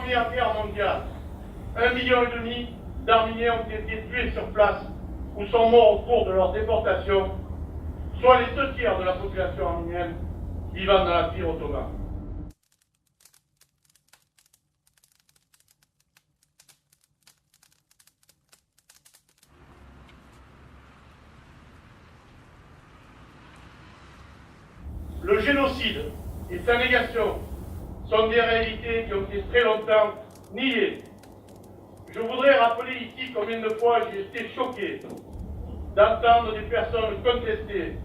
Première Guerre mondiale, 1,5 million d'Arméniens ont été tués sur place ou sont morts au cours de leur déportation, soit les 2 tiers de la population arménienne vivant dans l'Empire ottoman. Le génocide et sa négation sont des réalités qui ont été très longtemps niées. Je voudrais rappeler ici combien de fois j'ai été choqué d'entendre des personnes contester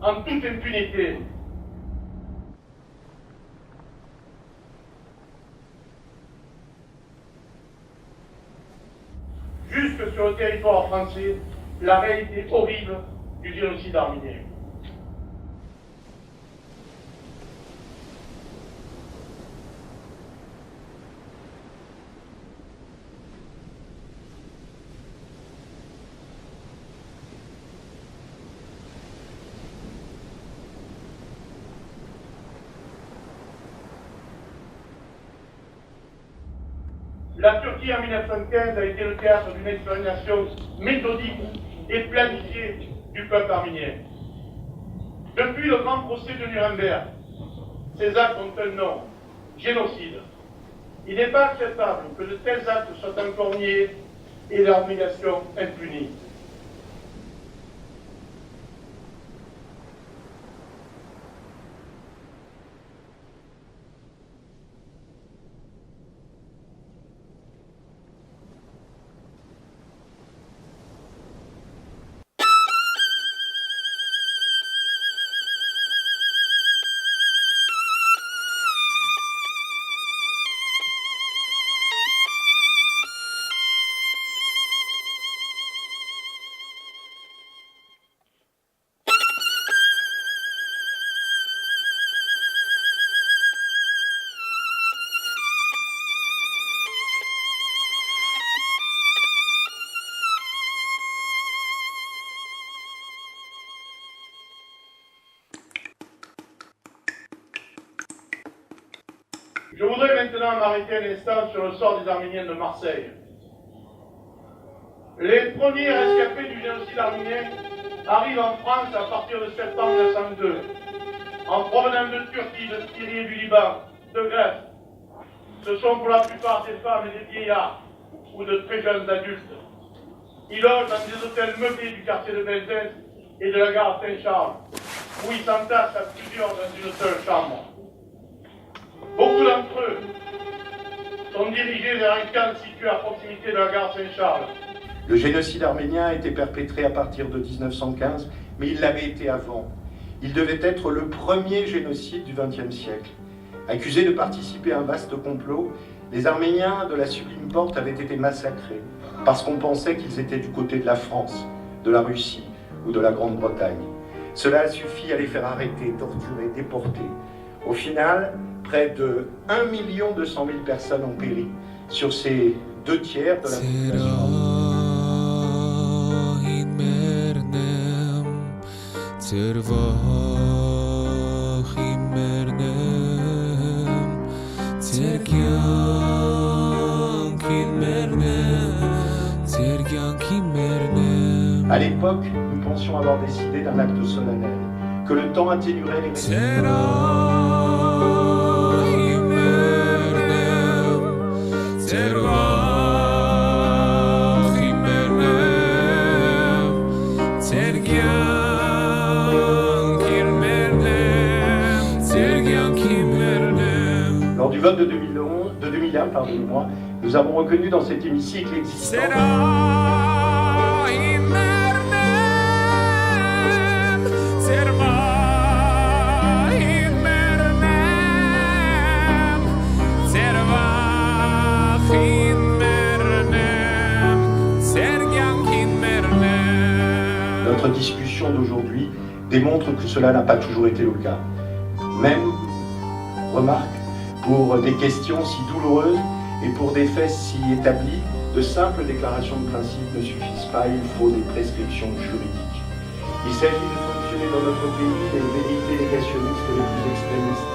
en toute impunité jusque sur le territoire français la réalité horrible du génocide arménien. La Turquie en 1915 a été le théâtre d'une extermination méthodique et planifiée du peuple arménien. Depuis le grand procès de Nuremberg, ces actes ont un nom, génocide. Il n'est pas acceptable que de tels actes soient encore niés et leur négation impunie. Je voudrais maintenant m'arrêter un instant sur le sort des Arméniens de Marseille. Les premiers rescapés du génocide arménien arrivent en France à partir de septembre 1902, en provenance de Turquie, de Syrie et du Liban, de Grèce. Ce sont pour la plupart des femmes et des vieillards, ou de très jeunes adultes. Ils logent dans des hôtels meublés du quartier de Belzès et de la gare Saint-Charles, où ils s'entassent à plusieurs dans une seule chambre. Beaucoup d'entre eux sont dirigés vers un camp situé à proximité de la gare Saint-Charles. Le génocide arménien a été perpétré à partir de 1915, mais il l'avait été avant. Il devait être le premier génocide du XXe siècle. Accusés de participer à un vaste complot, les Arméniens de la Sublime Porte avaient été massacrés parce qu'on pensait qu'ils étaient du côté de la France, de la Russie ou de la Grande-Bretagne. Cela a suffi à les faire arrêter, torturer, déporter. Au final, près de 1 200 000 personnes ont péri sur ces 2 tiers de la population. À l'époque, nous pensions avoir décidé d'un acte solennel, que le temps atténuerait les Lors du vote de 2001, pardonnez-moi, nous avons reconnu dans cet hémicycle l'existence. Notre discussion d'aujourd'hui démontre que cela n'a pas toujours été le cas. Même, remarque, pour des questions si douloureuses et pour des faits si établis, de simples déclarations de principe ne suffisent pas, il faut des prescriptions juridiques. Il s'agit de fonctionner dans notre pays les vérités négationnistes les plus extrémistes.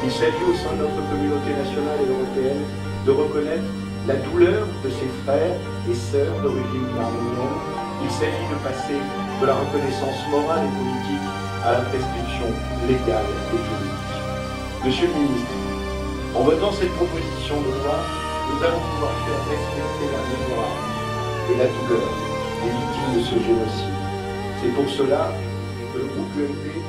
Il s'agit au sein de notre communauté nationale et européenne de reconnaître la douleur de ses frères et sœurs d'origine arménienne. Il s'agit de passer de la reconnaissance morale et politique à la prescription légale et juridique. Monsieur le ministre, en votant cette proposition de loi, nous allons pouvoir faire respecter la mémoire et la douleur des victimes de ce génocide. C'est pour cela que le groupe UMP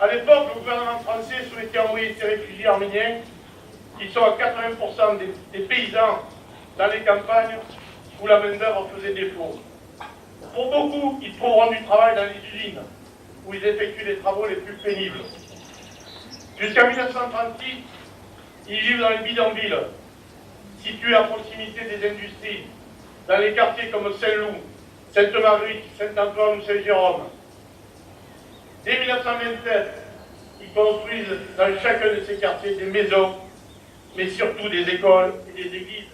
À l'époque, le gouvernement français souhaitait envoyer ces réfugiés arméniens, qui sont à 80% des paysans dans les campagnes où la main-d'œuvre faisait défaut. Pour beaucoup, ils trouveront du travail dans les usines, où ils effectuent les travaux les plus pénibles. Jusqu'en 1936, ils vivent dans les bidonvilles, situés à proximité des industries, dans les quartiers comme Saint-Loup, Sainte-Marguerite, Saint-Antoine ou Saint-Jérôme. Dès 1927, ils construisent dans chacun de ces quartiers des maisons, mais surtout des écoles et des églises.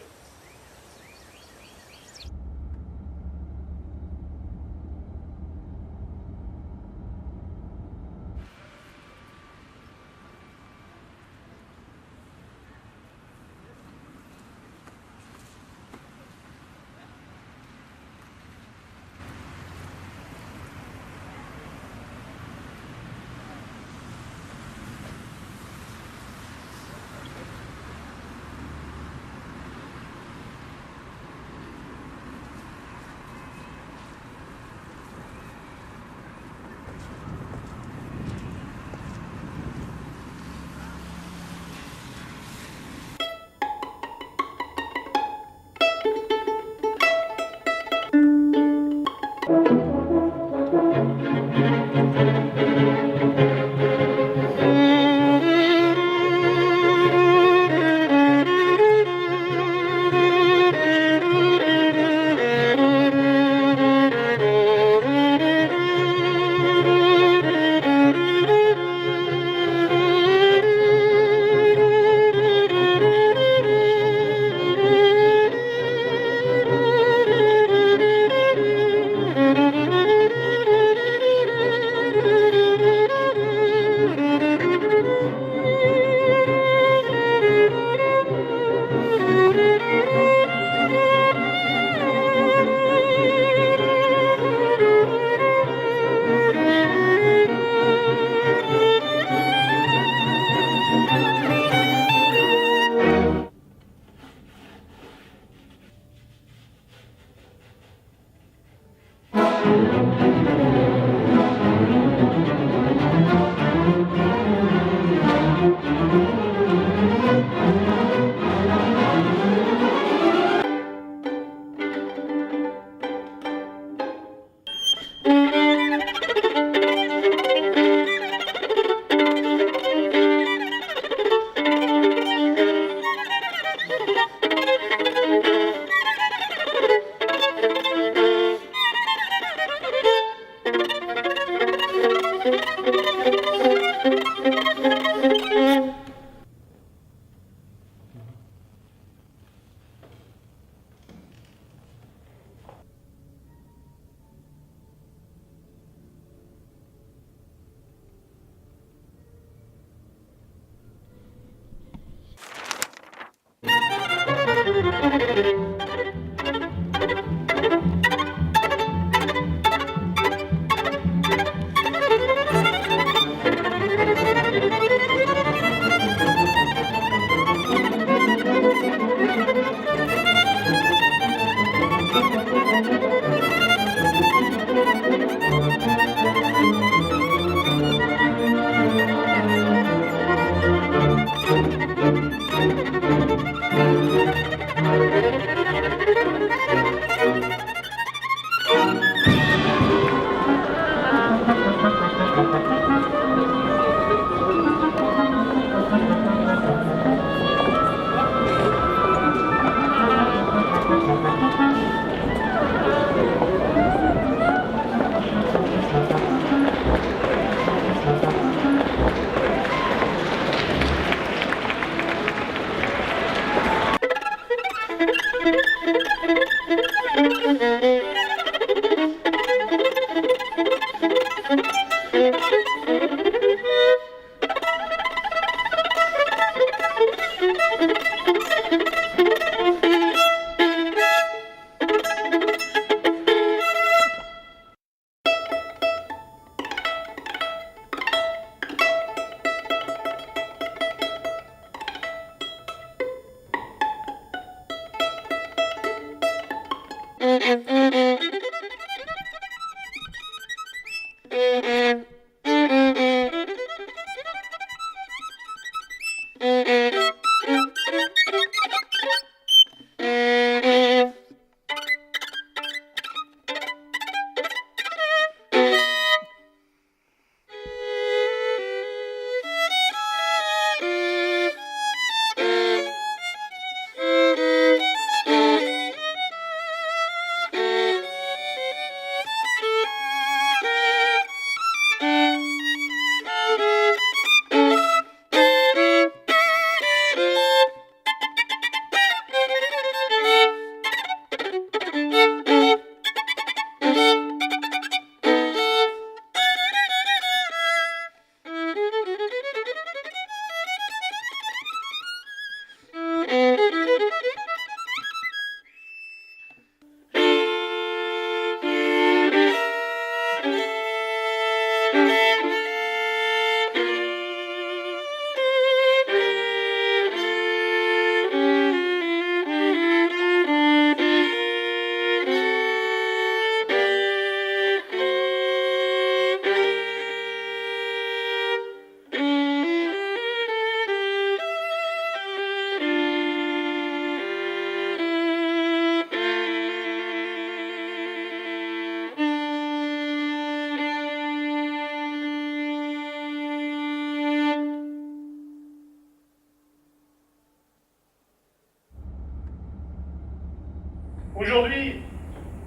Aujourd'hui,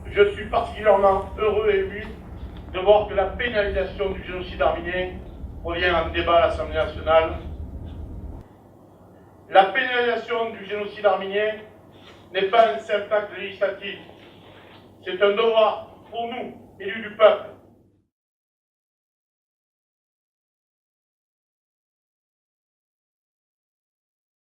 je suis particulièrement heureux et ému de voir que la pénalisation du génocide arménien revient en débat à l'Assemblée nationale. La pénalisation du génocide arménien n'est pas un simple acte législatif. C'est un devoir pour nous, élus du peuple,